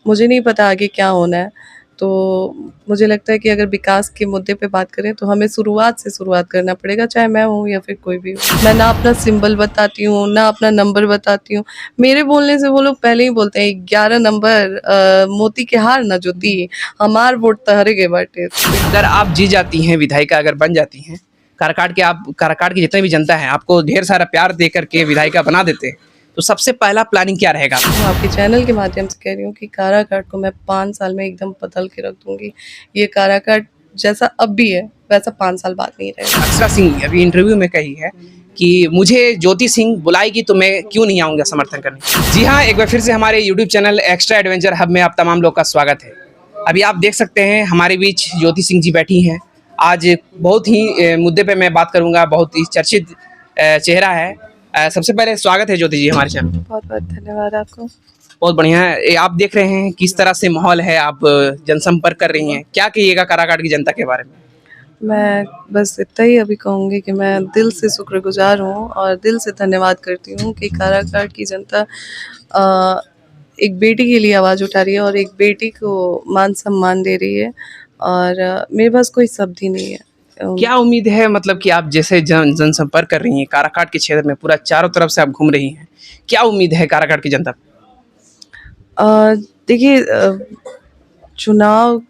मुझे नहीं पता आगे क्या होना है। तो मुझे लगता है कि अगर विकास के मुद्दे पे बात करें तो हमें शुरुआत से शुरुआत करना पड़ेगा, चाहे मैं हूँ या फिर कोई भी हो। मैं ना अपना सिंबल बताती हूँ, ना अपना नंबर बताती हूँ। मेरे बोलने से वो लोग पहले ही बोलते हैं 11 नंबर मोती के हार ना जोती, हमार वोट तहरे के बाटे। अगर आप जीत जाती हैं, विधायिका अगर बन जाती हैं, काराकाट की जितनी भी जनता है आपको ढेर सारा प्यार दे करके विधायिका बना देते हैं, तो सबसे पहला प्लानिंग क्या रहेगा? मैं आपके चैनल के माध्यम से कह रही हूँ कि काराकाट को मैं 5 साल में एकदम बदल के रख दूँगी। ये काराकाट जैसा अब भी है, वैसा 5 साल बाद नहीं रहेगा। अक्षरा सिंह अभी इंटरव्यू में कही है कि मुझे ज्योति सिंह बुलाएगी तो मैं क्यों नहीं आऊँगा समर्थन करने। जी हाँ, एक बार फिर से हमारे YouTube channel extra adventure hub में आप तमाम लोग का स्वागत है। अभी आप देख सकते हैं हमारे बीच ज्योति सिंह जी बैठी हैं। आज बहुत ही मुद्दे पे मैं बात करूँगा, बहुत ही चर्चित चेहरा है। सबसे पहले स्वागत है ज्योति जी हमारे चैनल। बहुत-बहुत धन्यवाद आपको। बहुत बढ़िया है। ये आप देख रहे हैं किस तरह से माहौल है, आप जनसंपर्क कर रही हैं। क्या कहिएगा काराकाट की जनता के बारे में? मैं बस इतना ही अभी कहूँगी कि मैं दिल से शुक्रगुज़ार हूँ और दिल से धन्यवाद करती हूँ कि काराकाट की जनता एक बेटी के लिए आवाज़ उठा रही है और एक बेटी को मान-सम्मान दे रही है और मेरे पास कोई शब्द ही नहीं है। क्या उम्मीद है, मतलब कि आप जैसे जनसंपर्क कर रही हैं काराकाट के क्षेत्र में, पूरा चारों तरफ से आप घूम रही हैं, क्या उम्मीद है काराकाट की जनता पे? अ, देखिए चुनाव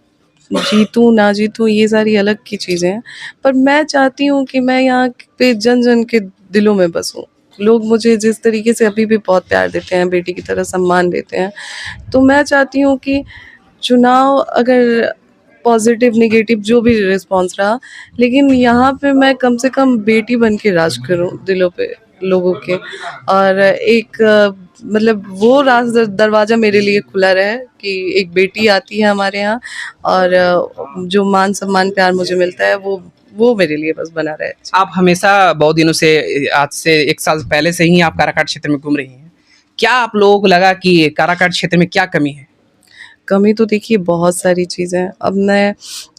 जीतूँ ना जीतूँ ये सारी अलग की चीज़ें हैं, पर मैं चाहती हूँ कि मैं यहाँ पे जन-जन के दिलों में बसूँ। लोग मुझे जिस तरीके से अभी भी बहुत प्यार देते हैं, बेटी की तरह सम्मान देते हैं, तो मैं चाहती हूँ कि चुनाव अगर पॉज़िटिव, नेगेटिव जो भी रिस्पॉन्स रहा, लेकिन यहाँ पे मैं कम से कम बेटी बन के राज करूँ दिलों पे लोगों के और एक मतलब वो दरवाज़ा मेरे लिए खुला रहे कि एक बेटी आती है हमारे यहाँ और जो मान-सम्मान, प्यार मुझे मिलता है वो मेरे लिए बस बना रहे। आप हमेशा बहुत दिनों से, आज से 1 साल पहले से ही आप काराकाट क्षेत्र में घूम रही हैं। क्या आप लोगों को लगा कि काराकाट क्षेत्र में क्या कमी है? कमी तो देखिए बहुत सारी चीज़ें हैं। अब मैं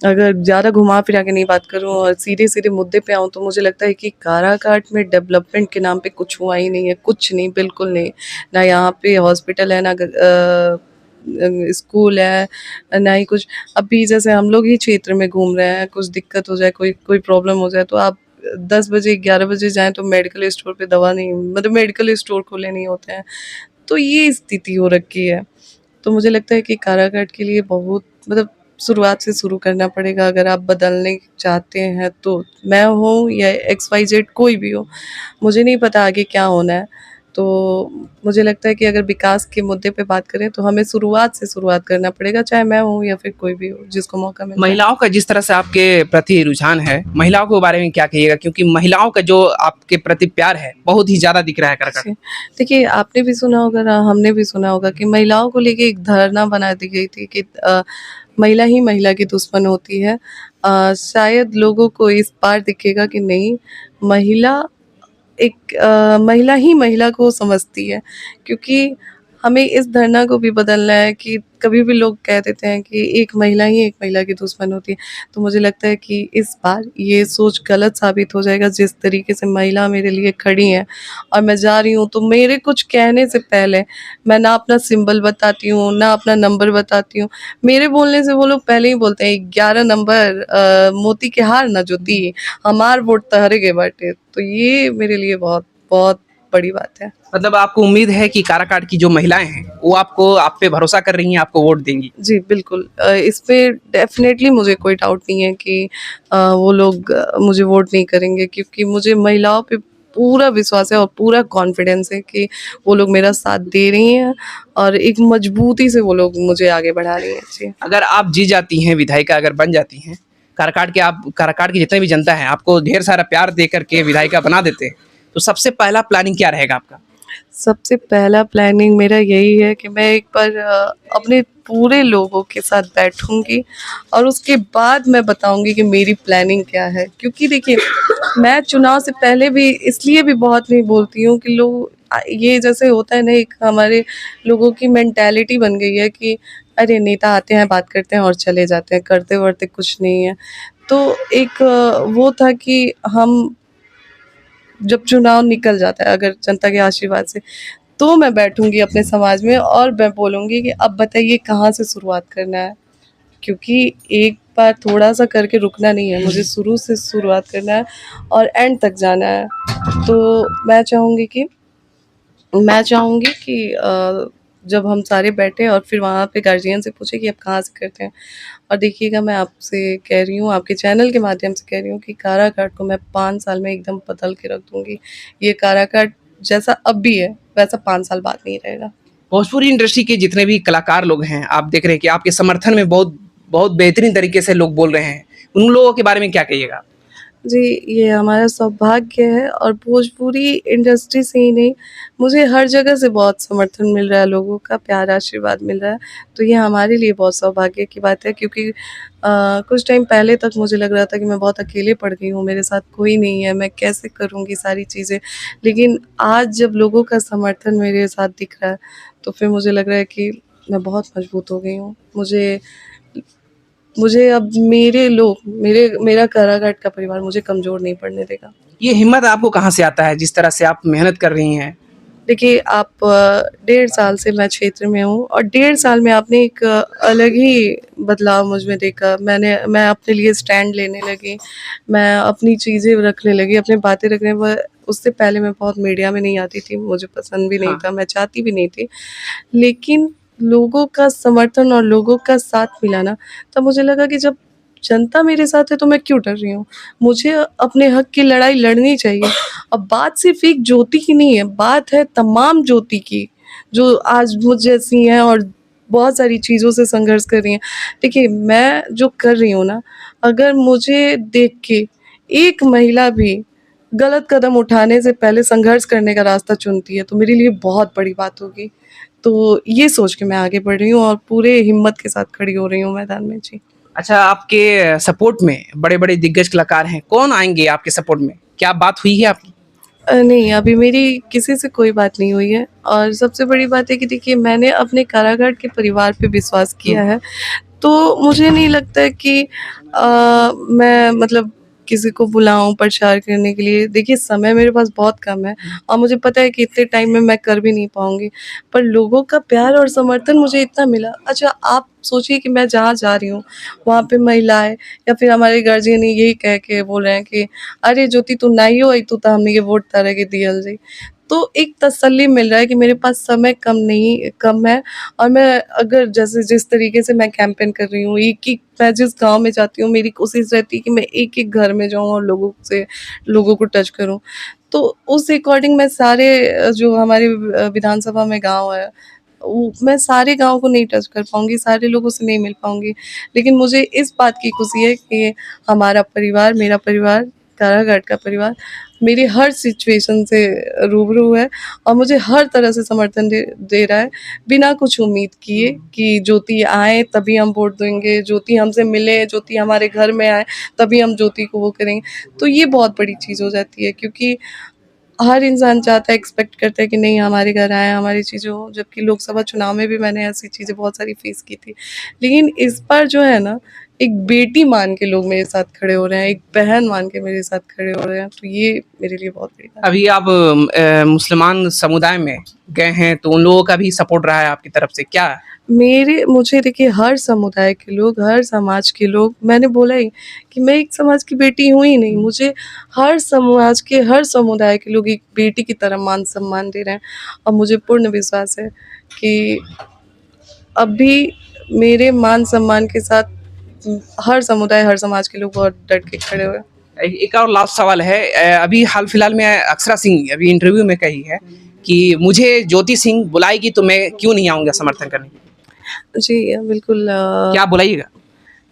अगर ज़्यादा घुमा-फिरा के नहीं बात करूँ और सीधे-सीधे मुद्दे पे आऊँ तो मुझे लगता है कि काराकाट में डेवलपमेंट के नाम पे कुछ हुआ ही नहीं है, कुछ नहीं, बिल्कुल नहीं। ना यहाँ पे हॉस्पिटल है, ना स्कूल है, ना ही कुछ। अभी जैसे हम लोग ही क्षेत्र में घूम रहे हैं, कुछ दिक्कत हो जाए, कोई प्रॉब्लम हो जाए तो आप 10 बजे, 11 बजे जाएँ तो मेडिकल स्टोर पे दवा नहीं मतलब मेडिकल स्टोर खुले नहीं होते हैं। तो ये स्थिति हो रखी है। तो मुझे लगता है कि काराकाट के लिए बहुत मतलब शुरुआत से शुरू करना पड़ेगा अगर आप बदलने चाहते हैं तो। मैं हूँ या XYZ कोई भी हो, मुझे नहीं पता आगे क्या होना है। तो मुझे लगता है कि अगर विकास के मुद्दे पे बात करें तो हमें शुरुआत से शुरुआत करना पड़ेगा, चाहे मैं हूँ या फिर कोई भी हो जिसको मौका मिलता है। महिलाओं का जिस तरह से आपके प्रति रुझान है, महिलाओं के बारे में क्या कहिएगा? क्योंकि महिलाओं का जो आपके प्रति प्यार है, बहुत ही ज़्यादा दिख रहा है काराकाट। जी। देखिए, आपने भी सुना होगा ना हमने भी सुना होगा कि महिलाओं को लेके एक धारणा बना दी गई थी कि महिला ही महिला की दुश्मन होती है। शायद लोगों को इस बार दिखेगा कि नहीं, महिला महिला ही महिला को समझती है क्योंकि हमें इस धारणा को भी बदलना है कि कभी भी लोग कह देते हैं कि एक महिला ही एक महिला की दुश्मन होती है। तो मुझे लगता है कि इस बार ये सोच गलत साबित हो जाएगा जिस तरीके से महिला मेरे लिए खड़ी हैं और मैं जा रही हूँ तो मेरे कुछ कहने से पहले मैं ना अपना सिंबल बताती हूँ, ना अपना नंबर बताती हूँ। मेरे बोलने से वो लोग पहले ही बोलते हैं 11 नंबर मोती के हार ना जोती, हमार वोट तहरे के बाटे। तो ये मेरे लिए बहुत, बहुत बड़ी बात है। मतलब आपको उम्मीद है कि काराकाट की जो महिलाएँ हैं, वो आप पे भरोसा कर रही हैं, आपको वोट देंगी? जी, बिल्कुल। इस पे डेफ़िनेटली मुझे कोई डाउट नहीं है कि वो लोग मुझे वोट नहीं करेंगे क्योंकि मुझे महिलाओं पे पूरा विश्वास है और पूरा कॉन्फिडेंस है कि वो लोग मेरा साथ दे रही हैं और एक मजबूती से वो लोग मुझे आगे बढ़ा रही हैं। जी। अगर आप जीत जाती हैं, विधायिका अगर बन जाती हैं, काराकाट की जितनी भी जनता है आपको ढेर सारा प्यार दे करके विधायिका बना देते हैं, तो सबसे पहला प्लानिंग क्या रहेगा आपका? सबसे पहला प्लानिंग मेरा यही है कि मैं एक बार अपने पूरे लोगों के साथ बैठूँगी और उसके बाद मैं बताऊँगी कि मेरी प्लानिंग क्या है। क्योंकि देखिए, मैं चुनाव से पहले भी इसलिए भी बहुत नहीं बोलती हूँ कि लोग ये जैसे होता है ना एक हमारे लोगों की मेंटालिटी बन गई है कि अरे नेता आते हैं, बात करते हैं और चले जाते हैं, करते-वर्ते कुछ नहीं है। तो एक वो था कि हम जब चुनाव निकल जाता है अगर जनता के आशीर्वाद से, तो मैं बैठूँगी अपने समाज में और मैं बोलूँगी कि अब बताइए कहाँ से शुरुआत करना है? क्योंकि एक बार थोड़ा-सा करके रुकना नहीं है, मुझे शुरू से शुरुआत करना है और एंड तक जाना है। तो मैं चाहूँगी कि जब हम सारे बैठें और फिर वहाँ पे गार्जियन से पूछें कि अब कहाँ से करते हैं। और देखिएगा मैं आपसे कह रही हूँ, आपके चैनल के माध्यम से कह रही हूँ कि काराकाट को मैं 5 साल में एकदम बदल के रख दूँगी। ये काराकाट जैसा अब भी है, वैसा 5 साल बाद नहीं रहेगा। भोजपुरी इंडस्ट्री के जितने भी कलाकार लोग हैं, आप देख रहे हैं कि आपके समर्थन में बहुत बहुत बेहतरीन तरीके से लोग बोल रहे हैं। उन लोगों के बारे में क्या कहिएगा आप? जी, ये हमारा सौभाग्य है और भोजपुरी इंडस्ट्री से ही नहीं, मुझे हर जगह से बहुत समर्थन मिल रहा है लोगों का, प्यार आशीर्वाद मिल रहा है। तो ये हमारे लिए बहुत सौभाग्य की बात है क्योंकि कुछ टाइम पहले तक मुझे लग रहा था कि मैं बहुत अकेले पड़ गई हूँ, मेरे साथ कोई नहीं है, मैं कैसे करूँगी सारी चीज़ें। लेकिन आज जब लोगों का समर्थन मेरे साथ दिख रहा है, तो फिर मुझे लग रहा है कि मैं बहुत मजबूत हो गई हूँ। मुझे मुझे अब मेरा काराकाट का परिवार मुझे कमज़ोर नहीं पड़ने देगा। ये हिम्मत आपको कहाँ से आता है, जिस तरह से आप मेहनत कर रही हैं? देखिए आप 1.5 साल से मैं क्षेत्र में हूँ और 1.5 साल में आपने एक अलग ही बदलाव मुझ में देखा। मैं अपने लिए स्टैंड लेने लगी, मैं अपनी चीज़ें रखने लगी, अपनी बातें रखने व उससे पहले मैं बहुत मीडिया में नहीं आती थी, मुझे पसंद भी नहीं हाँ। था, मैं चाहती भी नहीं थी। लेकिन लोगों का समर्थन और लोगों का साथ मिला ना, तब मुझे लगा कि जब जनता मेरे साथ है तो मैं क्यों डर रही हूँ? मुझे अपने हक की लड़ाई लड़नी चाहिए। अब बात सिर्फ़ एक ज्योति की नहीं है, बात है तमाम ज्योति की, जो आज मुझ जैसी हैं और बहुत सारी चीज़ों से संघर्ष कर रही हैं। देखिए, मैं जो कर रही हूँ ना, अगर मुझे देख के एक महिला भी गलत कदम उठाने से पहले संघर्ष करने का रास्ता चुनती है, तो मेरे लिए बहुत बड़ी बात होगी। तो ये सोच के मैं आगे बढ़ रही हूँ और पूरे हिम्मत के साथ खड़ी हो रही हूँ मैदान में। जी। अच्छा, आपके सपोर्ट में बड़े-बड़े दिग्गज कलाकार हैं, कौन आएँगे आपके सपोर्ट में? क्या बात हुई है आपकी? नहीं, अभी मेरी किसी से कोई बात नहीं हुई है और सबसे बड़ी बात है कि देखिए मैंने अपने कारागार के परिवार पे विश्वास किया है, तो मुझे नहीं लगता है कि मैं मतलब किसी को बुलाऊँ प्रचार करने के लिए। देखिए समय मेरे पास बहुत कम है और मुझे पता है कि इतने टाइम में मैं कर भी नहीं पाऊँगी, पर लोगों का प्यार और समर्थन मुझे इतना मिला। अच्छा आप सोचिए कि मैं जहाँ जा रही हूँ, वहाँ पे महिलाएँ या फिर हमारे गार्जियन यही कह के बोल रहे हैं कि अरे ज्योति तू नाइयो अइतू त हमनी के वोट तारा के दिहल जाई। तो एक तसल्ली मिल रहा है कि मेरे पास समय कम है और मैं अगर जैसे जिस तरीके से मैं कैंपेन कर रही हूँ, एक-एक मैं जिस गाँव में जाती हूँ, मेरी कोशिश रहती है कि मैं एक-एक घर में जाऊँ और लोगों को टच करूँ। तो उस अकॉर्डिंग मैं सारे जो हमारे विधानसभा में गाँव है, मैं सारे गाँव को नहीं टच कर पाऊँगी, सारे लोगों से नहीं मिल पाऊँगी। लेकिन मुझे इस बात की खुशी है कि हमारा परिवार, मेरा परिवार, कारागार का परिवार मेरी हर सिचुएशन से रूबरू है और मुझे हर तरह से समर्थन दे दे रहा है, बिना कुछ उम्मीद किए कि ज्योति आए तभी हम वोट देंगे, ज्योति हमसे मिले, ज्योति हमारे घर में आए, तभी हम ज्योति को वो करेंगे। तो ये बहुत बड़ी चीज़ हो जाती है क्योंकि हर इंसान चाहता है, एक्सपेक्ट करता है कि नहीं हमारे घर आएँ, हमारी चीज़ें हों, जबकि लोकसभा चुनाव में भी मैंने ऐसी चीज़ें बहुत सारी फ़ेस की थी। लेकिन इस बार जो है ना, एक बेटी मान के लोग मेरे साथ खड़े हो रहे हैं, एक बहन मान के मेरे साथ खड़े हो रहे हैं, तो ये मेरे लिए बहुत बड़ी बात है। अभी आप मुसलमान समुदाय में गए हैं, तो उन लोगों का भी सपोर्ट रहा है आपकी तरफ से, क्या? मुझे देखिए हर समुदाय के लोग, हर समाज के लोग मैंने बोला ही कि मैं एक समाज की बेटी हूँ ही नहीं, मुझे हर समाज के, हर समुदाय के लोग एक बेटी की तरह मान-सम्मान दे रहे हैं और मुझे पूर्ण विश्वास है कि अब भी मेरे मान-सम्मान के साथ हर समुदाय, हर समाज के लोग बहुत डट के खड़े हुए हैं। एक और लास्ट सवाल है। अभी हाल-फिलहाल में अक्षरा सिंह अभी इंटरव्यू में कही है कि मुझे ज्योति सिंह बुलाएगी तो मैं क्यों नहीं आऊँगा समर्थन करने? जी, बिल्कुल क्या आप बुलाइएगा?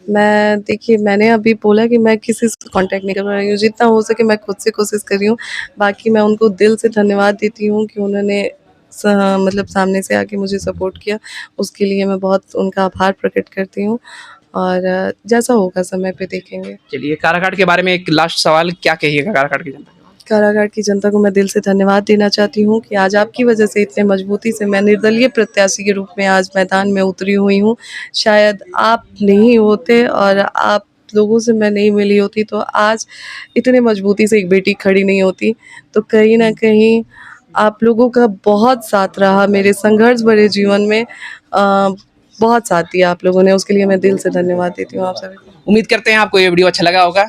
मैं देखिए मैंने अभी बोला कि मैं किसी से कॉन्टैक्ट नहीं कर पा रही हूँ, जितना हो सके मैं खुद से कोशिश कर रही हूँ। बाकी मैं उनको दिल से धन्यवाद देती हूँ कि उन्होंने स मतलब सामने से आके मुझे सपोर्ट किया, उसके लिए मैं बहुत उनका आभार प्रकट करती हूँ और जैसा होगा समय पे देखेंगे। चलिए, काराकाट के बारे में एक लास्ट सवाल, क्या कहिएगा काराकाट की जनता को? कारागार की जनता को मैं दिल से धन्यवाद देना चाहती हूँ कि आज आपकी वजह से इतने मजबूती से मैं निर्दलीय प्रत्याशी के रूप में आज मैदान में उतरी हुई हूँ। शायद आप नहीं होते और आप लोगों से मैं नहीं मिली होती तो आज इतने मजबूती से एक बेटी खड़ी नहीं होती। तो कहीं न कहीं आप लोगों का बहुत साथ रहा मेरे संघर्ष भरे जीवन में, बहुत साथ दिया आप लोगों ने, उसके लिए मैं दिल से धन्यवाद देती हूँ आप सभी को। उम्मीद करते हैं आपको ये वीडियो अच्छा लगा होगा।